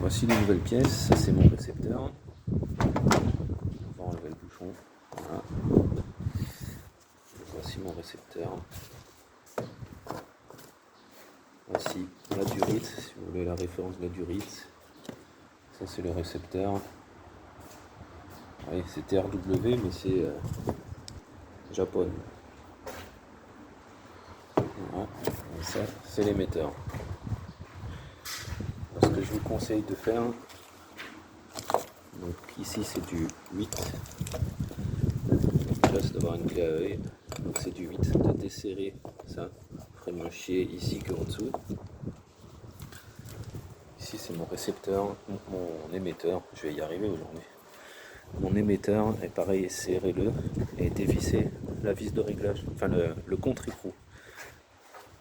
Voici les nouvelles pièces, ça c'est mon récepteur. On va enlever le bouchon. Voilà. Voici mon récepteur. Voici la durite, si vous voulez la référence de la durite. Ça c'est le récepteur. Oui, c'est TRW mais c'est Japon. Voilà. Et ça c'est l'émetteur. Ce que je vous conseille de faire, donc ici c'est du 8, là c'est d'avoir une clé à œil, donc c'est du 8, de desserrer ça, ferait moins chier ici qu'en dessous. Ici c'est mon récepteur, mon émetteur, je vais y arriver aujourd'hui. Mon émetteur est pareil, serrez-le et dévissez la vis de réglage, enfin le contre-écrou.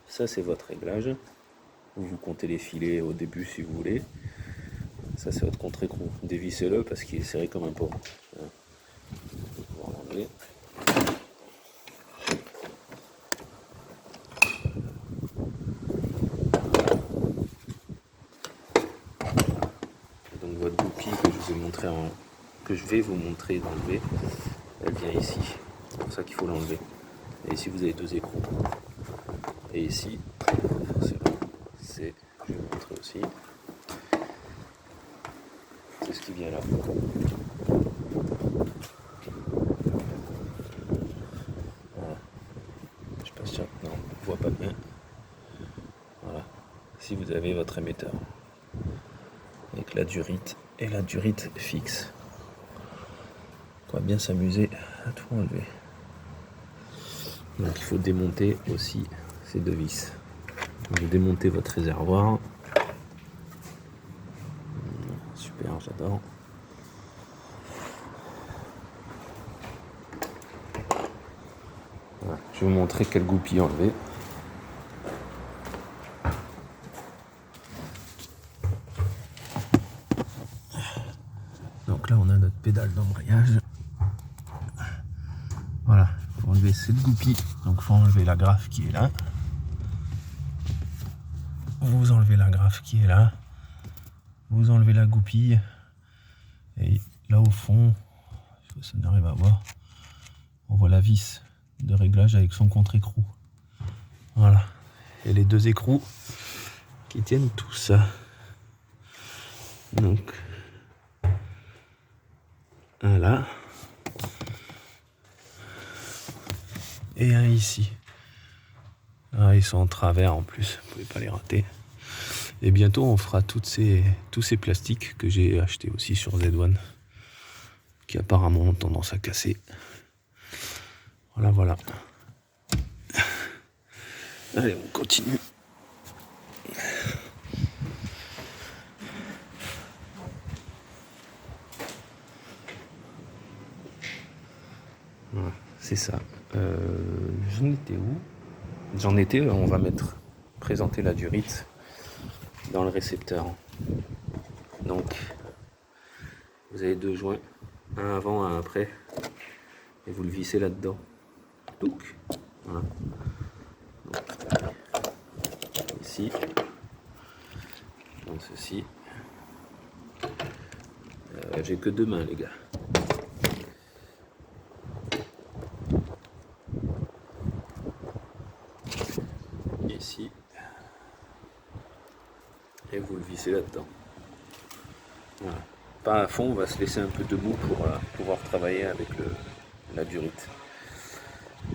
Ça c'est votre réglage, vous comptez les filets au début si vous voulez. Ça c'est votre contre-écrou. Dévissez-le parce qu'il est serré comme un pot. On va l'enlever. Donc votre goupille que je vais vous montrer d'enlever, elle vient ici. C'est pour ça qu'il faut l'enlever. Et ici vous avez deux écrous. Et ici, forcément, je vais vous montrer aussi. C'est ce qui vient là. Voilà. Je suis pas sûr. Non, on ne voit pas bien. Voilà. Si vous avez votre émetteur. Avec la durite et la durite fixe. On va bien s'amuser à tout enlever. Donc il faut démonter aussi ces deux vis. Vous démontez votre réservoir. Super, j'adore. Voilà. Je vais vous montrer quelle goupille enlever. Donc là on a notre pédale d'embrayage. Voilà, il faut enlever cette goupille. Donc il faut enlever la graffe qui est là. Vous enlevez la graffe qui est là. Vous enlevez la goupille. Et là au fond, je sais pas si on arrive à voir, on voit la vis de réglage avec son contre-écrou. Voilà. Et les deux écrous qui tiennent tout ça. Donc, un là. Et un ici. Ah, ils sont en travers en plus, vous pouvez pas les rater. Et bientôt on fera tous ces plastiques que j'ai achetés aussi sur Z1, qui apparemment ont tendance à casser. Voilà, voilà. Allez, on continue. Voilà, c'est ça. J'en étais où? J'en étais, on va présenter la durite dans le récepteur. Donc, vous avez deux joints, un avant, un après, et vous le vissez là-dedans. Donc, voilà. Donc, ici, comme ceci. J'ai que deux mains, les gars. Ici. Et vous le vissez là-dedans. Voilà. Pas à fond, on va se laisser un peu debout pour pouvoir travailler avec la durite.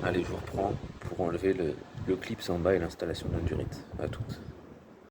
Allez, je vous reprends pour enlever le clips en bas et l'installation de la durite. À toutes.